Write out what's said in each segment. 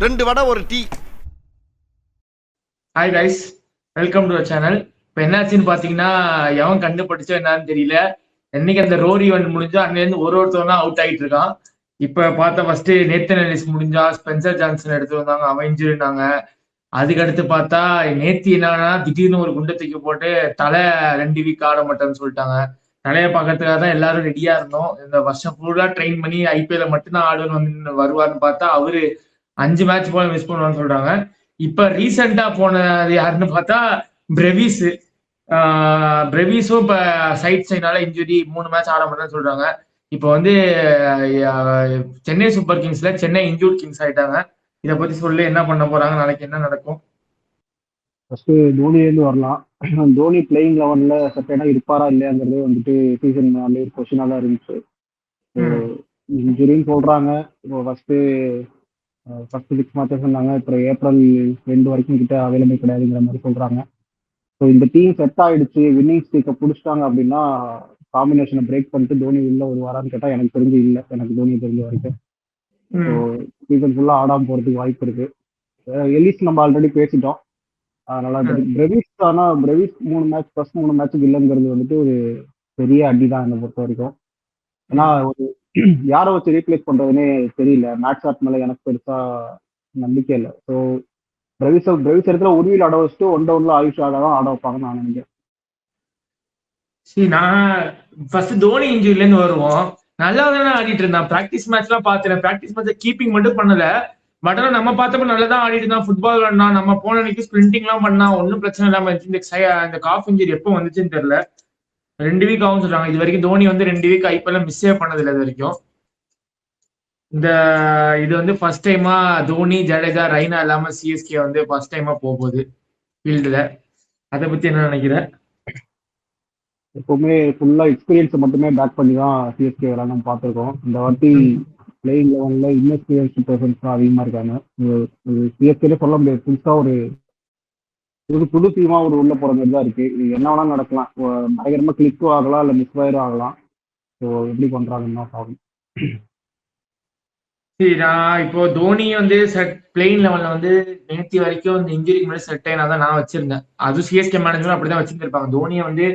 2 வடை ஒரு tea. Hi guys, welcome to channel. இப்போ என்னாச்சுன்னு பார்த்தீங்கன்னா, எவன் கண்டுபிடிச்சோ என்னன்னு தெரியல. என்னைக்கு அந்த ரோரி வந்து முடிஞ்சோ அன்னிலேருந்து ஒருத்தவங்க அவுட் ஆகிட்டு இருக்கான். இப்போ பார்த்தா ஃபர்ஸ்ட் நேத்தன் எலிஸ் முடிஞ்சா, ஸ்பென்சர் ஜான்சன் எடுத்து வந்தாங்க, அவன் இன்ஜுரினாங்க. அதுக்கடுத்து பார்த்தா நேத்தி என்னன்னா திடீர்னு ஒரு குண்டை தூக்கி போட்டு தலை 2 வீக் ஆட மாட்டேன்னு சொல்லிட்டாங்க. தலையை பார்க்கறதுக்காக தான் எல்லாரும் ரெடியா இருந்தோம். இந்த வருஷம் ஃபுல்லா ட்ரெயின் பண்ணி ஐபிஎல் மட்டும்தான் ஆடுன்னு வந்து வருவார்னு பார்த்தா அவரு 5 மேட்ச் போல மிஸ் பண்ணுவான்னு சொல்றாங்க. இப்ப ரீசெண்டா போனது யாருன்னு பார்த்தா பிரெவிஸ். பிரெவிஸும் இப்ப சைட் சைனால இன்ஜுரி 3 மேட்ச் ஆட மாட்டேன்னு சொல்றாங்க. இப்ப வந்து சென்னை சூப்பர் கிங்ஸ்ல சென்னை இன்ஜூர்ட் கிங்ஸ் ஆயிட்டாங்க. இதை பத்தி சொல்லி என்ன பண்ண போறாங்க, நாளைக்கு என்ன நடக்கும்? ஃபர்ஸ்ட் தோனிலேருந்து வரலாம். தோனி பிளேயிங் லெவன்ல செப்பேனா இருப்பாரா இல்லையாங்கிறது வந்துட்டு சீசன் ஒரு கொஸ்டினா தான் இருந்துச்சு. இன்ஜுரின்னு சொல்றாங்க. இப்போ ஃபர்ஸ்ட் 6 மேட்சஸ் சொன்னாங்க. இப்போ ஏப்ரல் 2 வரைக்கும் கிட்ட அவைலபிள் கிடையாதுங்கிற மாதிரி சொல்றாங்க. ஸோ இந்த டீம் செட் ஆயிடுச்சு, வின்னிங் ஸ்ட்ரீக்கை பிடிச்சிட்டாங்க அப்படின்னா காம்பினேஷனை பிரேக் பண்ணிட்டு தோனி உள்ள வருவாரான்னு கேட்டால் எனக்கு தெரிஞ்சு இல்லை. எனக்கு தோனி தெரிஞ்ச வரைக்கும் ஸோ சீசன் ஃபுல்லாக ஆடாமல் போகிறதுக்கு வாய்ப்பு இருக்கு. எலிஸ் நம்ம ஆல்ரெடி பேசிட்டோம். அதனால பிரெவிஸ் 3 மேட்ச் ஃபர்ஸ்ட் 3 மேட்சுக்கு இல்லைங்கிறது வந்துட்டு ஒரு பெரிய அடி தான் என்னை பொறுத்த வரைக்கும். ஏன்னா ஒரு யாரை வச்சு ரீப்ளேஸ் பண்றதுன்னே தெரியல. மேட்ச் ஆட் மேல எனக்கு பெருசா நம்பிக்கை இல்லை. ஸோ பிரெவிஸ் இடத்துல உருவில் ஆட வச்சுட்டு 1 டவுன்ல ஆயுஷ் ஆட தான் ஆட வைப்பாங்கன்னு நான் நினைக்கிறேன். நான் ஃபர்ஸ்ட் தோனி இன்ஜுரில இருந்து வருவோம். நல்லா தானே ஆடிட்டு இருந்தான். பிராக்டிஸ் மேட்ச் எல்லாம் பாத்துறேன். பிராக்டிஸ் மேட்ச் கீப்பிங் மட்டும் பண்ணல. பட் ஆனா நம்ம பார்த்தப்ப நல்லா தான் ஆடிட்டு இருந்தான். ஃபுட்பால் ஆடினா, நம்ம போன அன்னைக்கு ஸ்பிரிண்டிங் எல்லாம் பண்ணா, ஒன்னும் பிரச்சனை இல்லாம இருந்துச்சு. இந்த காஃப் இன்ஜுரி எப்போ வந்துச்சுன்னு தெரியல. 2 வீக் ஆகும் சொல்றாங்க. இது வரைக்கும் தோனி வந்து 2 வீக் ஐபிஎல் மிஸ்ஸே பண்ணதில்லை இது வரைக்கும். இது வந்து ஃபர்ஸ்ட் டைமா தோனி, ஜடேஜா, ரெய்னா இல்லாம சிஎஸ்கே வந்து ஃபர்ஸ்ட் டைமா போகுது ஃபீல்டுல. அதை பத்தி என்ன நினைக்கிறேன்? எப்பவுமே ஃபுல்லா எக்ஸ்பீரியன்ஸை மட்டுமே பேக் பண்ணி தான் சிஎஸ்கே விளையாட பார்த்துருக்கோம். இந்த வாட்டி பிளேயிங் லெவன்ல இன்எக்ஸ்பீரியன்ஸ் பர்சன்ஸ் தான் அதிகமா இருக்காங்க. சிஎஸ்கே சொல்ல முடியாது. புதுசா ஒரு புது டீமா ஒரு உள்ள போற மாதிரி தான் இருக்கு. இது என்ன வேணாலும் நடக்கலாம். பயங்கரமா கிளிக்கும் ஆகலாம், இல்ல மிஸ் ஃபயரும் ஆகலாம். ஸோ எப்படி பண்றாங்கன்னா ஆகும். சரி, நான் இப்போ தோனி வந்து பிளேயிங் லெவல்ல வந்து நேற்று வரைக்கும் இந்த இன்ஜுரிக்கு முன்னாடி செட் ஆயினா தான் நான் வச்சிருந்தேன். அதுவும் சிஎஸ்கே மேனேஜரும் அப்படிதான் வச்சிருந்திருப்பாங்க. தோனியை வந்து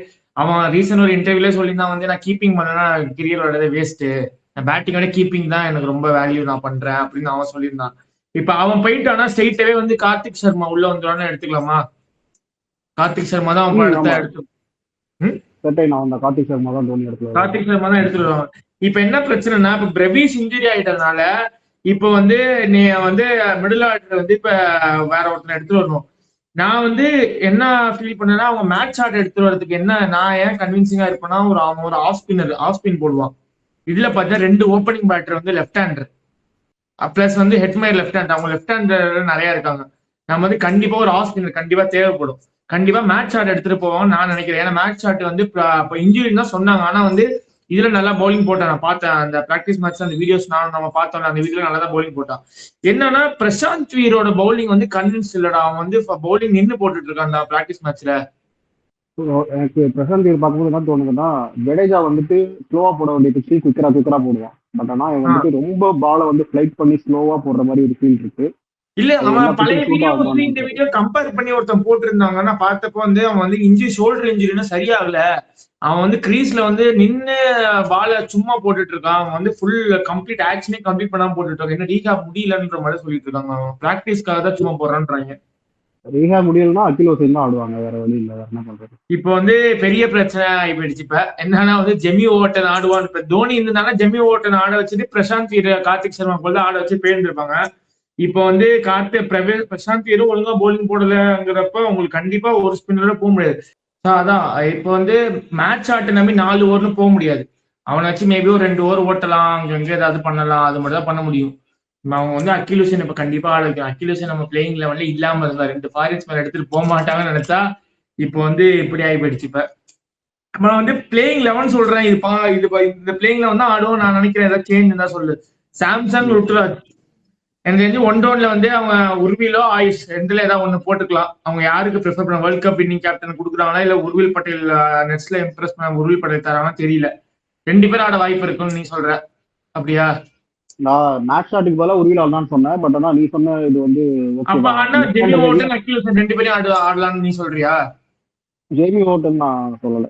அவன் ரீசன்ட் ஒரு இன்டர்வியூல சொல்லியிருந்தான் வந்து நான் கீப்பிங் பண்ணனா கெரியர் வரதே வேஸ்ட், நான் பேட்டிங்கோட கீப்பிங் தான் எனக்கு ரொம்ப வேல்யூ நான் பண்றேன் அப்படின்னு அவன் சொல்லியிருந்தான். இப்ப அவன் போயிட்டானா ஸ்ட்ரெயிட்டாவே வந்து கார்த்திக் சர்மா உள்ள வந்துடுவான்னு எடுத்துக்கலாமா? கார்த்திக் சர்மா தான் அவன் எடுத்து கார்த்திக் சர்மா தான் தோனி எடுத்து கார்த்திக் சர்மா தான் எடுத்துருவாங்க. இப்ப என்ன பிரச்சனைனா, இப்ப பிரெவிஸ் இன்ஜுரி ஆயிட்டதுனால இப்ப வந்து நீ வந்து மிடில் ஆர்டர் வந்து இப்ப வேற ஒருத்தர் எடுத்துட்டு வரணும். நான் வந்து என்ன ஃபீல் பண்ணேன்னா, அவங்க மேட்ச் ஆர்டர் எடுத்துட்டு வரதுக்கு என்ன நான் ஏன் கன்வின்சிங்கா இருப்பேன்னா, அவன் ஒரு ஆஃப் ஸ்பின் போடுவான். இதுல பார்த்தா 2 ஓப்பனிங் பேட்டர் வந்து லெஃப்ட் ஹேண்டர் பிளஸ் வந்து ஹெட்மேர் லெஃப்ட் ஹேண்ட். அவங்க லெஃப்ட் ஹேண்டர் நிறைய இருக்காங்க. நம்ம வந்து கண்டிப்பா ஒரு ஆஃப் ஸ்பின்னர் கண்டிப்பா தேவைப்படும். கண்டிப்பா மேட்ச் ஆர்ட் எடுத்துட்டு போவோம் நான் நினைக்கிறேன். ஏன்னா மேட்ச் ஆர்ட் வந்து இப்போ இன்ஜுரி தான் சொன்னாங்க. ஆனா வந்து இதுல நல்லா பவுலிங் போட்டான். நான் பார்த்தேன் அந்த பிராக்டிஸ் மேட்ச், அந்த வீடியோஸ் நம்ம பார்த்தோம். அந்த வீடியோல நல்லா தான் பவுலிங் போட்டான். என்னன்னா பிரசாந்த் வீரோட பவுலிங் வந்து கன்வின்ஸ் இல்லடா. அவன் வந்து பவுலிங் நின்று போட்டுட்டு இருக்கான் அந்த பிராக்டிஸ் மேட்ச்ல. எனக்கு பிரசாந்த் வீர் பார்க்கும்போது என்ன தோணுதுன்னா, ஜடேஜா வந்துட்டு ஸ்லோவா போட வேண்டிய பிச்சு குக்கரா போடுவான். பட் ஆனா அவன் வந்துட்டு ரொம்ப பாலை வந்து ஃபிளைட் பண்ணி ஸ்லோவா போடுற மாதிரி ஒரு ஃபீல் இருக்கு. இல்ல, அவன் பழைய வீடியோ வந்து இந்த வீடியோ கம்பேர் பண்ணி ஒருத்தன் போட்டிருந்தாங்கன்னா பார்த்தப்போ வந்து அவன் வந்து ஷோல்டர் இன்ஜுரினா சரியாகல. அவன் வந்து கிரீஸ்ல வந்து நின்று பால சும்மா போட்டுட்டு இருக்கான். அவன் வந்து ஃபுல் கம்ப்ளீட் ஆக்ஷனே கம்ப்ளீட் பண்ணாம போட்டுட்டு இருக்கான். என்ன ரீஹாப் முடியலன்ற மாதிரி சொல்லிட்டு இருக்காங்க. அவன் பிராக்டிஸ்க்காக தான் சும்மா போடுறான்றாங்க. ரீஹாப் முடியலன்னா அகில் ஹுசைன் தான் ஆடுவாங்க, வேற வழி இல்ல. வேற என்ன பண்றது? இப்போ வந்து பெரிய பிரச்சனை ஆயிடுச்சு. இப்ப என்னன்னா வந்து ஜெமி ஓவர்டன் ஆடுவான். இப்ப தோனி இருந்ததுனால ஜெமி ஓவர்டன் ஆட வச்சுட்டு பிரசாந்த் வீர், கார்த்திக் சர்மா போல ஆட வச்சு போயிருந்திருப்பாங்க. இப்போ வந்து பிரசாந்த் வீரும் ஒழுங்கா போலிங் போடலங்கிறப்ப உங்களுக்கு கண்டிப்பா ஒரு ஸ்பின்னரோட போக முடியாது. அதான் இப்போ வந்து மேட்ச் ஆட்ட நம்பி 4 ஓவர்னு போக முடியாது. அவனை வச்சு மேபி ஒரு 2 ஓவர் ஓட்டலாம், அங்க ஏதாவது பண்ணலாம். அது மட்டும் தான் பண்ண முடியும். அவங்க வந்து அகில் ஹுசைன் இப்ப கண்டிப்பா ஆட வைக்கும். அகில் ஹுசைன் நம்ம பிளேயிங் லெவல்ல இல்லாம இருந்தா 2 ஃபாரின்ஸ் மேல எடுத்துட்டு போக மாட்டாங்கன்னு நினைச்சா இப்போ வந்து இப்படி ஆகி போயிடுச்சு. இப்ப நம்ம வந்து பிளேயிங் லெவன் சொல்றேன். இந்த பிளேயிங் லெவன் தான் ஆடுவோம் நான் நினைக்கிறேன். ஏதாவது சேஞ்ச் தான் சொல்லு. சாம்சங் ருத்ராஜ் எனக்கு தெரிஞ்சு 1 டவுன்ல வந்து அவங்க உர்விலோ ஆயுஷ் 2ல ஏதாவது ஒண்ணு போட்டுக்கலாம். அவங்க யாருக்கு ப்ரிஃபர் பண்ண வேர்ல்ட் கப் வின்னிங் கேப்டன் கொடுக்குறாங்களா இல்ல உர்வில் பட்டேல் நெட்ஸ்ல இம்ப்ரெஸ் பண்ண உர்வில் பட்டேல் தராங்கன்னா தெரியல. 2 பேரும் ஆட வாய்ப்பு இருக்குன்னு நீ சொல்ற, அப்படியா? நான் மேட்ச் ஷாட்டுக்கு பதிலா உருவில் ஆடலாம்னு சொன்னேன். பட் ஆனா நீ சொன்ன இது வந்து ஓகே அப்ப தான். ஆனா லெஃப்ட் ஜெமி ஹேண்டர் ஹெவியா ஓட்டன் அக்கீல் ஹுசைன் 2 பேரையும் ஆடலாம்னு நீ சொல்றியா? ஜேமி ஓட்டன் நான் சொல்லல.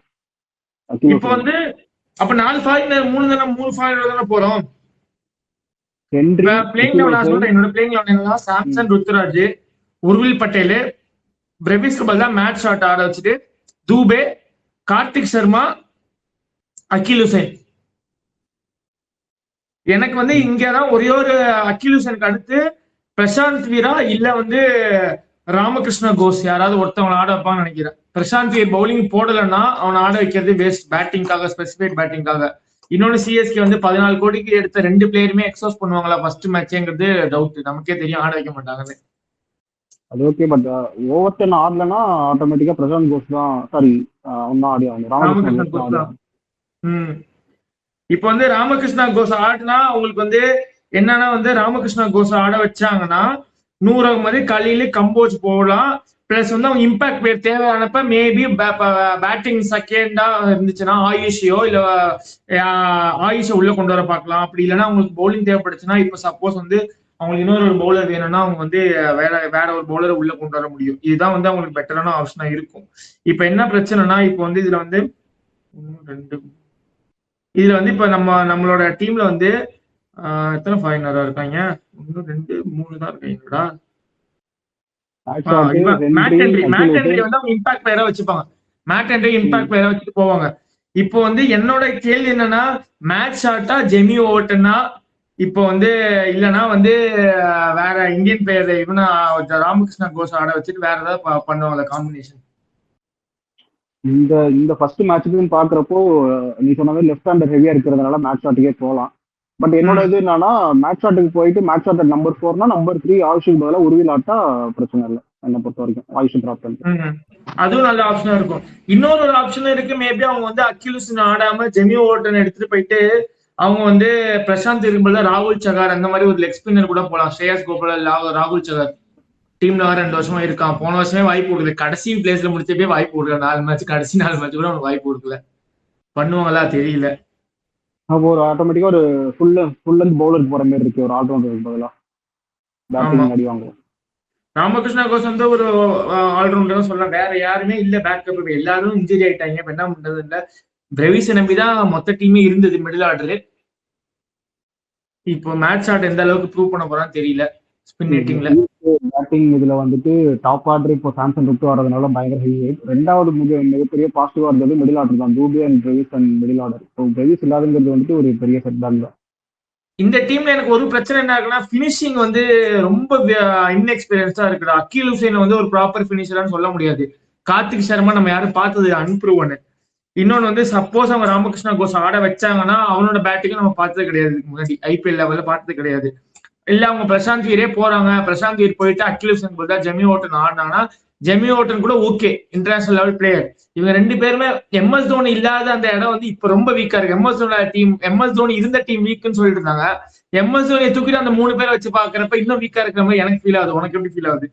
அகில் இப்ப ஹுசைன் வந்து அப்ப 4 ஃபாரினர் 3 ஃபாரினர் தானே போறோம். ஹென்றி பிளேயிங் அகில் லெவன் நான் ஹுசைன். சொல்றேன். என்னோட பிளேயிங் லெவன் என்னன்னா சாம்சன், ருத்துராஜ், உர்வில் பட்டேல், பிரவிஸ்க்கு பதிலா மேட்ச் ஷாட் ஆட வச்சுட்டு தூபே, கார்த்திக் சர்மா, அகில் ஹுசைன். எனக்கு வந்து இங்கதான் ஒரே ஒரு அகில் ஹுசைனுக்கு அடுத்து பிரசாந்த் வீரா இல்ல வந்து ராமகிருஷ்ண கோஸ் யாராவது ஒருத்தவங்க ஆட வைப்பான்னு நினைக்கிறேன். பிரசாந்த் வீர் பவுலிங் போடலன்னா அவனை ஆட வைக்கிறது வேஸ்ட், பேட்டிங்காக, ஸ்பெசிஃபைட் பேட்டிங்காக. இன்னொன்னு சிஎஸ்கே வந்து 14 கோடிக்கு எடுத்த 2 பிளேயருமே எக்ஸோஸ் பண்ணுவாங்களா ஃபர்ஸ்ட் மேட்ச்ங்கிறது டவுட். நமக்கே தெரியும் ஆட வைக்க மாட்டாங்கன்னு. அது ஓகே. பட் ஓவர் 10 ஆடலன்னா ஆட்டோமேட்டிக்கா பிரசாந்த் கோஸ் தான், சாரி அவன் தான் ஆடி ஆகணும். ராமகிருஷ்ணன் ராமகிருஷ்ண கோஸ் தான் கோஸ் ஆடி தான். ஆகணும். இப்ப வந்து ராமகிருஷ்ணா கோஸ் ஆடினா அவங்களுக்கு வந்து என்னன்னா வந்து ராமகிருஷ்ணா கோஸ் ஆட வச்சாங்கன்னா 100 அகமது, கலீல், கம்போஜ் போகலாம். பிளஸ் வந்து அவங்க இம்பாக்ட் பிளேயர் தேவையானப்ப மேபி பேட்டிங் செகண்டா இருந்துச்சுன்னா ஆயுஷியோ இல்ல ஆயுஷை உள்ள கொண்டு வர பார்க்கலாம். அப்படி இல்லைன்னா அவங்களுக்கு பவுலிங் தேவைப்படுச்சுன்னா இப்ப சப்போஸ் வந்து அவங்களுக்கு இன்னொரு ஒரு பவுலர் வேணும்னா அவங்க வந்து வேற ஒரு பவுலரை உள்ள கொண்டு வர முடியும். இதுதான் வந்து அவங்களுக்கு பெட்டரான ஆப்ஷனா இருக்கும். இப்ப என்ன பிரச்சனைனா இப்ப வந்து இதுல வந்து 2 இதுல வந்து இப்ப நம்மளோட டீம்ல வந்து எத்தனை ஃபாரினரா இருக்காங்க? 1 2 3 தான் இருக்காங்கடா. பேட் ஷாட் இவன் மேட் ஹென்றி ஹென்றி அகில் மேட் ஹென்றி ஹுசைன். வந்து அவங்க இம்பாக்ட் பிளேயரா வச்சுப்பாங்க. மேட் ஹென்றி இம்பாக்ட் பிளேயரா வச்சுட்டு போவாங்க. இப்போ வந்து என்னோட கேள்வி என்னன்னா மேட்ச் ஷாட்டா ஜெமி ஓவர்டனா இப்போ வந்து இல்லைன்னா வந்து வேற இந்தியன் பிளேயர் இவனா ராமகிருஷ்ணா கோஸ் ஆட வச்சுட்டு வேற ஏதாவது பண்ணுவாங்க காம்பினேஷன். இந்த இந்த ஃபர்ஸ்ட் மேட்சுக்குன்னு பாக்குறப்போ நீ சொன்ன மாதிரி லெஃப்ட் ஹேண்டர் ஹெவியா இருக்கிறதுனால மேட்ச் ஷாட்டுக்கே போகலாம். பட் என்னோட இது என்னன்னா மேட்ச் ஷாட்டுக்கு போயிட்டு மேட்ச் ஷாட் நம்பர் 4னா நம்பர் 3 ஆயுஷுக்கு பதிலாக உருவில் ஆட்டா பிரச்சனை இல்லை என்னை பொறுத்த வரைக்கும். ஆயுஷ் டிராப் பண்ணிட்டு அதுவும் நல்ல ஆப்ஷனா இருக்கும். இன்னொரு ஒரு ஆப்ஷன் இருக்கு. மேபி அவங்க வந்து அகில் ஹுசைன் ஆடாம ஜெமி ஓவர்டன் எடுத்துட்டு போயிட்டு அவங்க வந்து பிரசாந்த் இருக்கும்போது ராகுல் சகார் அந்த மாதிரி ஒரு லெக் ஸ்பின்னர் கூட போலாம். ஸ்ரேயாஸ் கோபால், ராகுல் சகார் டீம்ல 2 வருஷமா இருக்கான். போன வருஷமே வாய்ப்பு கொடுக்கல. கடைசி பிளேஸ்ல முடிச்சப்பே வாய்ப்பு கொடுக்கல. 4 மேட்ச், கடைசி 4 மேட்ச் கூட அவனுக்கு வாய்ப்பு கொடுக்கல. பண்ணுவாங்களா தெரியல. அப்போ ஒரு ஆட்டோமேட்டிக்கா ஒரு ஃபுல் லென்த் பவுலருக்கு போற மாதிரி இருக்கு ஒரு ஆல்ரவுண்டருக்கு பதிலாக ஆமா, பேட்டிங் அடி வாங்குவோம். ராமகிருஷ்ணா கோஸ் வந்து ஒரு ஆல்ரவுண்டர் சொல்லலாம். வேற யாருமே இல்ல பேக்கப். எல்லாரும் இன்ஜுரி ஆயிட்டாங்க. இப்ப என்ன பண்றது இல்ல. பிரவிஸை நம்பிதான் மொத்த டீமே இருந்தது மிடில் ஆர்டரு. இப்போ மேட்ச் ஷாட் எந்த அளவுக்கு ப்ரூவ் பண்ண போறான்னு தெரியல ஸ்பின் ஹிட்டிங்ல. பேட்டிங் இதுல வந்துட்டு டாப் ஆர்டர் இப்போ சாம்சங் விட்டு வரதுனால பயங்கர ஹெவி வெயிட். 2வது மிகப்பெரிய பாசிட்டிவா இருந்தது மிடில் ஆர்டர் தான். Dube and Brevis and middle order. So Brevis இல்லாதங்கிறது வந்துட்டு ஒரு பெரிய செட் பேக் தான். இந்த டீம்ல எனக்கு ஒரு பிரச்சனை என்ன இருக்குன்னா பினிஷிங் வந்து ரொம்ப இன்எக்ஸ்பீரியன்ஸா இருக்குடா. அகில் ஹுசைன் வந்து ஒரு ப்ராப்பர் பினிஷரான்னு சொல்ல முடியாது. கார்த்திக் சர்மா நம்ம யாரும் பார்த்தது அன்ப்ரூவன். இன்னொன்னு வந்து சப்போஸ் அவங்க ராமகிருஷ்ணா கோஸ் ஆட வச்சாங்கன்னா அவனோட பேட்டிங்கும் நம்ம பார்த்தது கிடையாது. முன்னாடி ஐபிஎல் லெவல்ல பார்த்தது கிடையாது. இல்ல அவங்க பிரசாந்த் வீரே போறாங்க. பிரசாந்த் வீர் போயிட்டு அகில் ஹுசைன் போதா ஜெமி ஓட்டன் ஆடினாங்கன்னா ஜெமி ஓட்டன் கூட ஓகே, இன்டர்நேஷனல் லெவல் பிளேயர். இவங்க 2 பேருமே எம்எஸ் தோனி இல்லாத அந்த இடம் வந்து இப்ப ரொம்ப வீக்கா இருக்கு. எம்எஸ் தோனி இருந்த டீம் வீக்னு சொல்லிட்டு இருந்தாங்க. எம்எஸ் தோனியை தூக்கிட்டு அந்த 3 பேரை வச்சு பாக்குறப்ப இன்னும் வீக்கா இருக்கிற மாதிரி எனக்கு ஃபீல் ஆகுது. உனக்கு எப்படி ஃபீல் ஆகுது?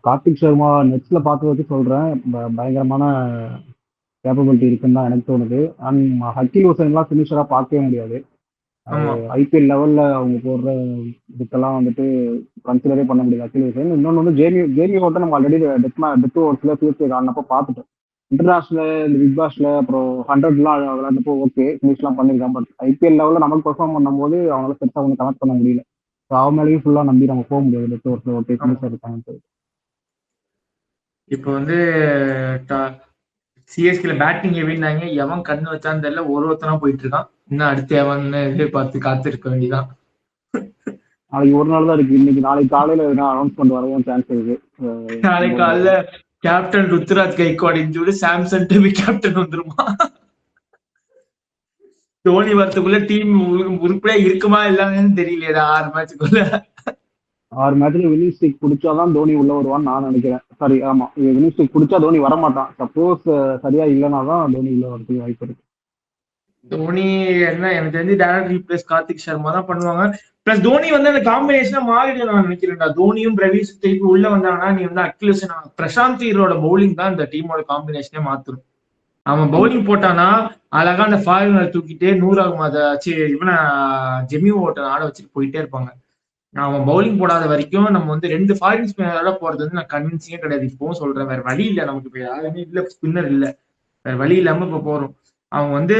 கார்த்திக் சர்மா நெட்ஸ்ல பார்த்து வச்சு சொல்றேன், பயங்கரமான கேப்பபிலிட்டி இருக்குன்னு தான் எனக்கு தோணுது. அண்ட் அகில் ஹுசைன்லாம் ஃபினிஷரா பார்க்கவே முடியாது. ஐபிஎல் லெவல்ல அவங்க போடுற இதுக்கெல்லாம் வந்துட்டு கன்சிடரே பண்ண முடியாது அகில் ஹுசைன். இன்னொன்று வந்து ஜேமி ஓட்டன் நம்ம ஆல்ரெடி டெத் ஓவர்ஸ்ல சிஎஸ்கே ஆடினப்போ பார்த்துட்டோம். இன்டர்நேஷனல் இந்த பிக் பாஸ்ல அப்புறம் 100லாம் விளையாண்டப்போ ஓகே ஃபினிஷ்லாம் பண்ணியிருக்கான். பட் ஐபிஎல் லெவலில் நமக்கு பெர்ஃபார்ம் பண்ணும்போது அவங்களால பெருசாக ஒன்றும் கனெக்ட் பண்ண முடியல. ஸோ அவன் மேலேயும் ஃபுல்லாக நம்பி நம்ம போக முடியாது. டெத் ஓவர்ஸ்ல ஓகே ஃபினிஷர் இருக்காங்க. இப்போ வந்து சிஎஸ்கேல பேட்டிங் எவினாங்க. எவன் கண்ணு வச்சான்னு தெரியல. ஒருத்தனா போயிட்டு இருக்கான். இன்னும் அடுத்து எவன் எதிர்பார்த்து காத்திருக்க வேண்டியதான். நாளைக்கு ஒரு நாள் தான் இருக்கு. இன்னைக்கு நாளைக்கு காலையில அனௌன்ஸ்மெண்ட் வரவும் சான்ஸ் இருக்கு. நாளைக்கு காலைல captain Ruturaj Gaikwad injury, Samson TV captain வந்துருமா? தோனி வரத்துக்குள்ள டீம் உருப்படியா இருக்குமா இல்லாமன்னு தெரியலையா? 6 மேட்சுக்குள்ள 6 மேட்ச்ல வின்னிங் ஸ்ட்ரீக் பிடிச்சாதான் தோனி உள்ள வருவான்னு நான் நினைக்கிறேன். சாரி, ஆமா, வின்னிங் ஸ்ட்ரீக் பிடிச்சா தோனி வரமாட்டான். சப்போஸ் சரியா இல்லைன்னா தான் தோனி உள்ள வரதுக்கு வாய்ப்பு இருக்கு. தோனி என்ன எனக்கு தெரிஞ்சு டைரக்ட் ரீப்ளேஸ் கார்த்திக் சர்மா தான் பண்ணுவாங்க. பிளஸ் தோனி வந்து அந்த காம்பினேஷனா மாறிடும் நான் நினைக்கிறேன்டா. தோனியும் பிரவீஸ் திருப்பி உள்ள வந்தாங்கன்னா நீ வந்து அகில் ஹுசைன், பிரசாந்த் ஈரோட பவுலிங் தான் இந்த டீமோட காம்பினேஷனே மாத்திரும். அவன் பவுலிங் போட்டானா அழகா அந்த ஃபாரினர் தூக்கிட்டு 100 அகமத இவனை ஜெமி ஓட்டை ஆட வச்சுட்டு போயிட்டே இருப்பாங்க. அவன் பவுலிங் போடாத வரைக்கும் நம்ம வந்து 2 ஃபாரின் ஸ்பின்னரோட போறது வந்து நான் கன்வின்சிங்கே கிடையாது. இப்பவும் சொல்றேன், வேற வழி இல்லை நமக்கு. இப்ப யாருமே இல்ல, ஸ்பின்னர் இல்ல, வேற வழி இல்லாம இப்ப போறோம். அவங்க வந்து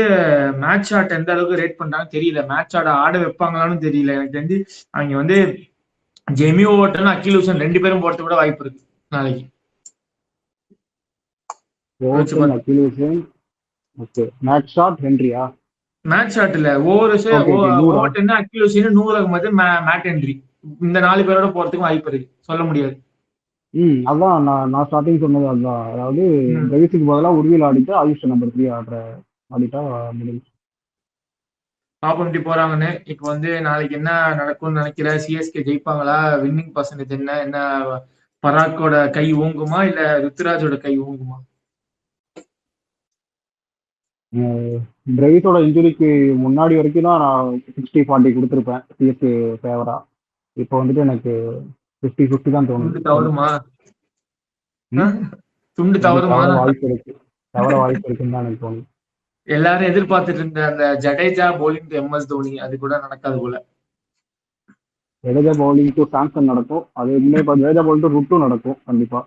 மேட்ச் ஆட் எந்த அளவுக்கு ரேட் பண்றாங்கன்னு தெரியல, மேட்ச் ஆட வைப்பாங்களான்னு தெரியல. எனக்கு தெரிஞ்சு அவங்க வந்து ஜெமி ஓவர்டன் அகில் ஹுசைன் 2 பேரும் போறது கூட வாய்ப்பு இருக்கு நாளைக்கு. Overton Akeal Hosein. Okay, Matt Short ஹென்ரியா? மேட்ச் ஷாட் இல்ல, Overton Akeal Hosein 100 Ahmed Matt Henry, இந்த 4 பேரோட போறதுக்கு வாய்ப்பு இருக்கு, சொல்ல முடியாது. அதான் நான் ஸ்டார்டிங் சொன்னது அதுதான். அதாவது பிரவிஸுக்கு பதிலாக உருவில் ஆடிட்டு ஆயுஷ் நம்பர் 3 ஆடிட்டா முடியும். பாப்போம் எப்படி போறாங்கன்னு. இப்ப வந்து நாளைக்கு என்ன நடக்கும்னு நினைக்கிற? சிஎஸ்கே ஜெயிப்பாங்களா? வின்னிங் பர்சன்டேஜ் என்ன? பராக்கோட கை ஓங்குமா இல்ல ருத்துராஜோட கை ஓங்குமா? பிரவிஸோட இன்ஜுரிக்கு முன்னாடி வரைக்கும் தான் நான் 60-40 கொடுத்துருப்பேன் சிஎஸ்கே ஃபேவரா. இப்போ வந்துட்டு எனக்கு 50-50 தான் தோணுது. துண்டு தவறுமா? துண்டு தவறுமா? வாய்ப்பு இருக்குன்னு தான் எனக்கு தோணுது. எல்லாரும் எதிர்பார்த்துட்டு இருந்த அந்த Jadeja bowling to MS Dhoni, அது கூட நடக்காது போல. ஜடேஜா பவுலிங் டு சாம்சன் நடக்கும், அது ஜடேஜா பவுலிங் டு ருட்டும் நடக்கும் கண்டிப்பா.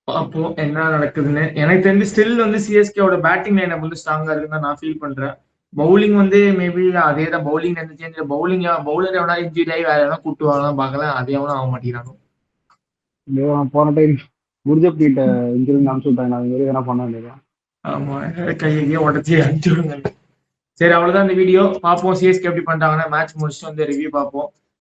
அப்போ என்ன நடக்குதுன்னு எனக்கு தெரிஞ்சு ஸ்டில் வந்து சிஎஸ்கேவோட பேட்டிங் லைன் வந்து ஸ்ட்ராங்கா இருக்குன்னு நான் ஃபீல் பண்றேன். பவுலிங் வந்து மேபி அதே தான், பவுலிங் எந்த சேஞ்ச், பவுலர் எவனா இன்ஜுரி ஆகி வேற எவனா கூட்டு வாங்கலாம் பார்க்கலாம், அதே எவனா ஆக மாட்டேங்கிறாங்க. போன டைம் குர்ஜப் கிட்ட இன்ஜுரி அனுப்பிச்சு விட்டாங்க, அது மாதிரி எதனா பண்ண வேண்டியது. ஆமா, கையே உடச்சி அனுப்பிச்சு விடுங்க. சரி, அவ்வளவுதான் இந்த வீடியோ. பார்ப்போம் சிஎஸ்கே எப்படி பண்றாங்கன்னா, மேட்ச் முடிச்சுட்டு வந்து ரிவ்யூ பார்ப்போம்.